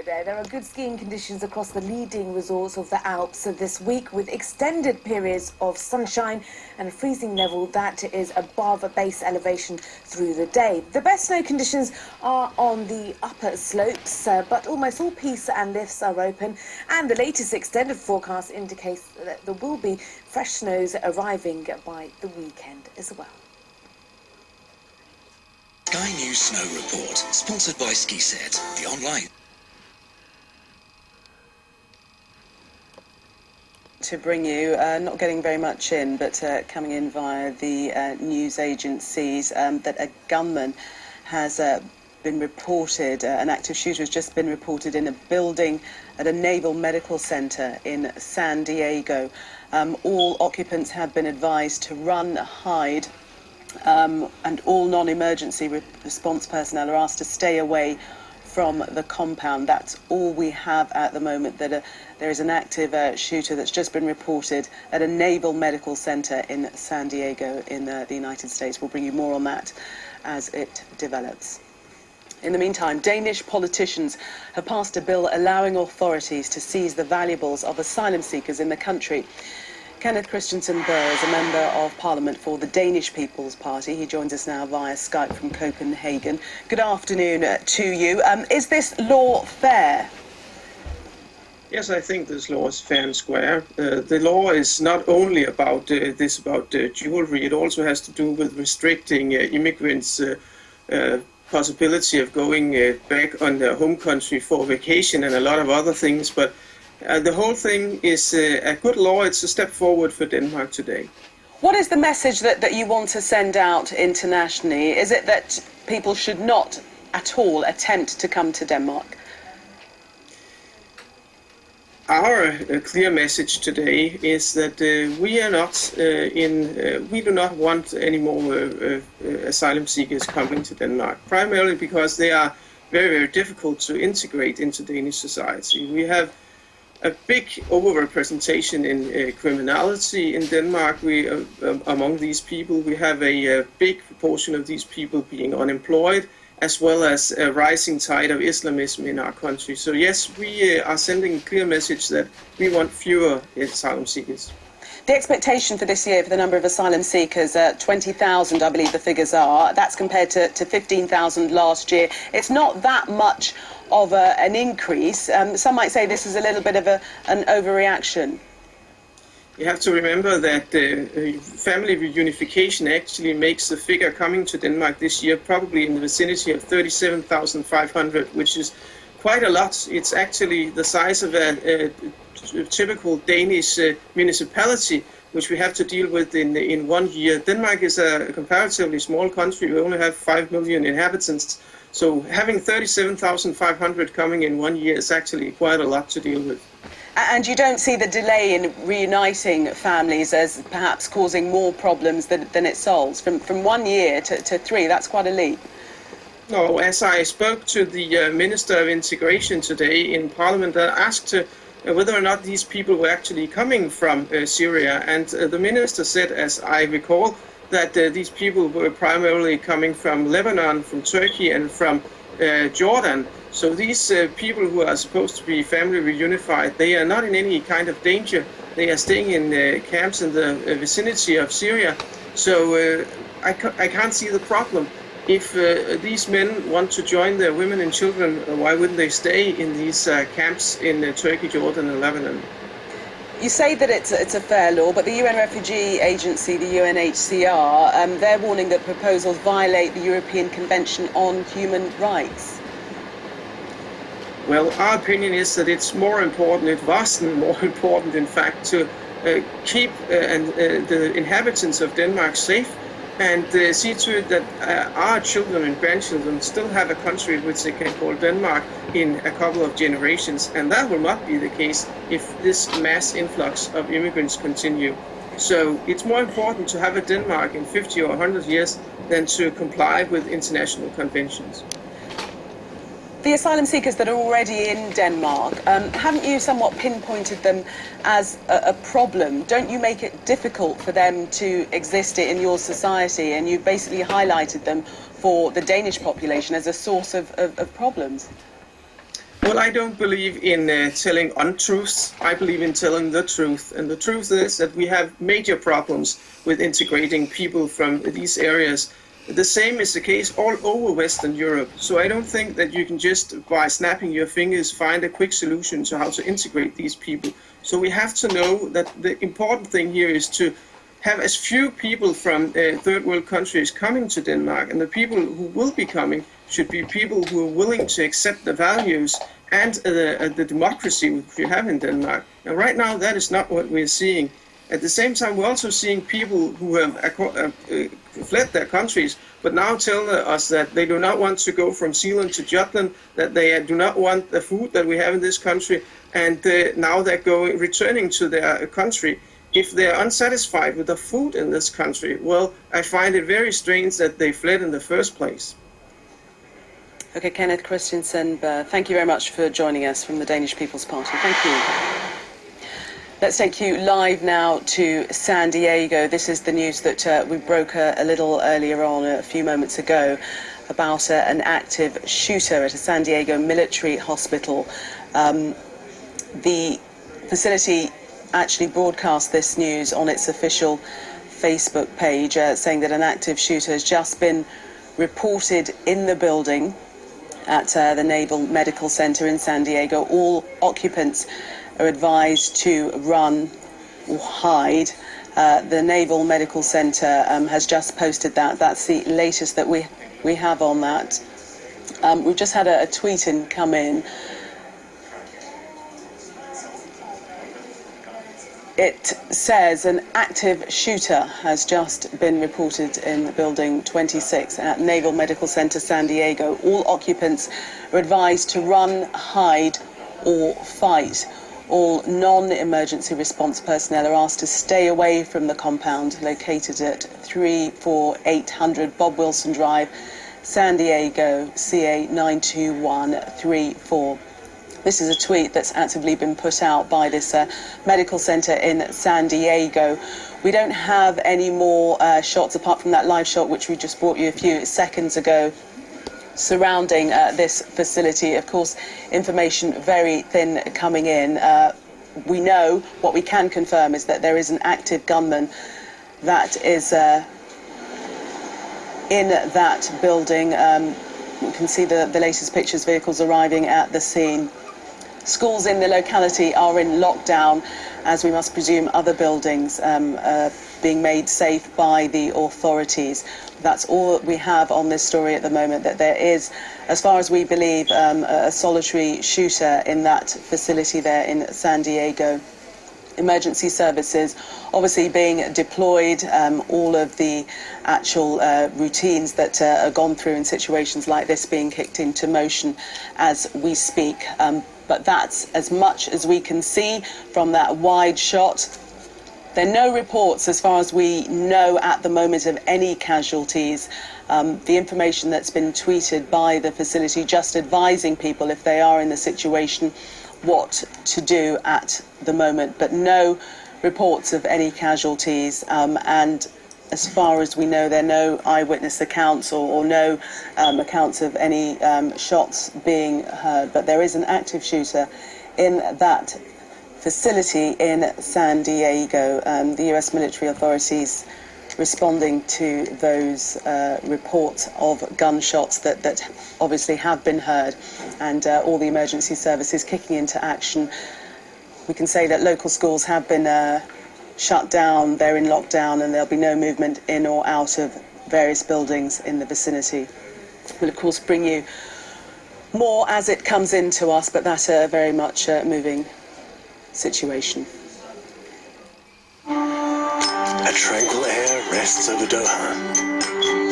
There are good skiing conditions across the leading resorts of the Alps this week, with extended periods of sunshine and a freezing level that is above base elevation through the day. The best snow conditions are on the upper slopes, but almost all pistes and lifts are open, and the latest extended forecast indicates that there will be fresh snows arriving by the weekend as well. Sky News Snow Report, sponsored by Estd, the online. To bring you, not getting very much in, but coming in via the news agencies, that a gunman has been reported, an active shooter has just been reported in a building at a naval medical center in San Diego. All occupants have been advised to run, hide, and all non-emergency response personnel are asked to stay away from the compound. That's all we have at the moment. That there is an active shooter that's just been reported at a naval medical center in San Diego in the United States. We'll bring you more on that as it develops. In the meantime, Danish politicians have passed a bill allowing authorities to seize the valuables of asylum seekers in the country. Kenneth Christensen Burr is a member of Parliament for the Danish People's Party. He joins us now via Skype from Copenhagen. Good afternoon to you. Is this law fair? Yes, I think this law is fair and square. The law is not only about jewelry, it also has to do with restricting immigrants' possibility of going back on their home country for vacation and a lot of other things. But the whole thing is a good law. It's a step forward for Denmark today. What is the message that you want to send out internationally? Is it that people should not at all attempt to come to Denmark? Our clear message today is that we are not we do not want any more asylum seekers coming to Denmark, primarily because they are very, very difficult to integrate into Danish society. We have a big overrepresentation in criminality in Denmark. Among these people, we have a big proportion of these people being unemployed, as well as a rising tide of Islamism in our country. So yes, we are sending a clear message that we want fewer asylum seekers. The expectation for this year for the number of asylum seekers, 20,000 I believe the figures are. That's compared to 15,000 last year. It's not that much of an increase. Some might say this is a little bit of an overreaction. You have to remember that family reunification actually makes the figure coming to Denmark this year probably in the vicinity of 37,500, which is quite a lot. It's actually the size of a typical Danish municipality, which we have to deal with in 1 year. Denmark is a comparatively small country. We only have 5 million inhabitants. So having 37,500 coming in 1 year is actually quite a lot to deal with. And you don't see the delay in reuniting families as perhaps causing more problems than it solves? From 1 year to 3, that's quite a leap. No, as I spoke to the Minister of Integration today in Parliament, I asked whether or not these people were actually coming from Syria, and the Minister said, as I recall, that these people were primarily coming from Lebanon, from Turkey, and from Jordan. So these people who are supposed to be family reunified, they are not in any kind of danger. They are staying in camps in the vicinity of Syria. So I can't see the problem. If these men want to join their women and children, why wouldn't they stay in these camps in Turkey, Jordan, and Lebanon? You say that it's a fair law, but the UN Refugee Agency, the UNHCR, they're warning that proposals violate the European Convention on Human Rights. Well, our opinion is that it's more important, it's vastly more important, in fact, to keep the inhabitants of Denmark safe and see to it that our children and grandchildren still have a country which they can call Denmark in a couple of generations. And that will not be the case if this mass influx of immigrants continue. So it's more important to have a Denmark in 50 or 100 years than to comply with international conventions. The asylum seekers that are already in Denmark, haven't you somewhat pinpointed them as a problem? Don't you make it difficult for them to exist in your society, and you've basically highlighted them for the Danish population as a source of problems? Well, I don't believe in telling untruths. I believe in telling the truth. And the truth is that we have major problems with integrating people from these areas. The same is the case all over Western Europe. So I don't think that you can just, by snapping your fingers, find a quick solution to how to integrate these people. So we have to know that the important thing here is to have as few people from third world countries coming to Denmark, and the people who will be coming should be people who are willing to accept the values and the democracy which we have in Denmark. And right now, that is not what we're seeing. At the same time, we're also seeing people who have fled their countries, but now tell us that they do not want to go from Zealand to Jutland, that they do not want the food that we have in this country, and now they're returning to their country. If they're unsatisfied with the food in this country, well, I find it very strange that they fled in the first place. Okay, Kenneth Christensen, thank you very much for joining us from the Danish People's Party. Thank you. Let's take you live now to San Diego. This is the news that we broke a little earlier on, a few moments ago, about an active shooter at a San Diego military hospital. The facility actually broadcast this news on its official Facebook page, saying that an active shooter has just been reported in the building at the Naval Medical Center in San Diego. All occupants are advised to run or hide. The Naval Medical Center has just posted that. That's the latest that we have on that. We've just had a tweet come in. It says an active shooter has just been reported in Building 26 at Naval Medical Center, San Diego. All occupants are advised to run, hide, or fight. All non-emergency response personnel are asked to stay away from the compound located at 34800 Bob Wilson Drive, San Diego, CA 92134. This is a tweet that's actively been put out by this medical center in San Diego. We don't have any more shots apart from that live shot which we just brought you a few seconds ago surrounding this facility. Of course, information very thin coming in. We know, what we can confirm is that there is an active gunman that is in that building. We can see the latest pictures, vehicles arriving at the scene. Schools in the locality are in lockdown, as we must presume other buildings being made safe by the authorities. That's all that we have on this story at the moment, that there is, as far as we believe, a solitary shooter in that facility there in San Diego. Emergency services obviously being deployed, all of the actual routines that are gone through in situations like this being kicked into motion as we speak. But that's as much as we can see from that wide shot. There are no reports, as far as we know at the moment, of any casualties. The information that's been tweeted by the facility just advising people, if they are in the situation, what to do at the moment, but no reports of any casualties. And as far as we know, there are no eyewitness accounts or no accounts of any shots being heard. But there is an active shooter in that facility in San Diego. The US military authorities responding to those reports of gunshots that obviously have been heard, and all the emergency services kicking into action. We can say that local schools have been shut down, they're in lockdown, and there'll be no movement in or out of various buildings in the vicinity. We'll of course bring you more as it comes into us, but that's a very much moving situation. A tranquil air rests over Doha.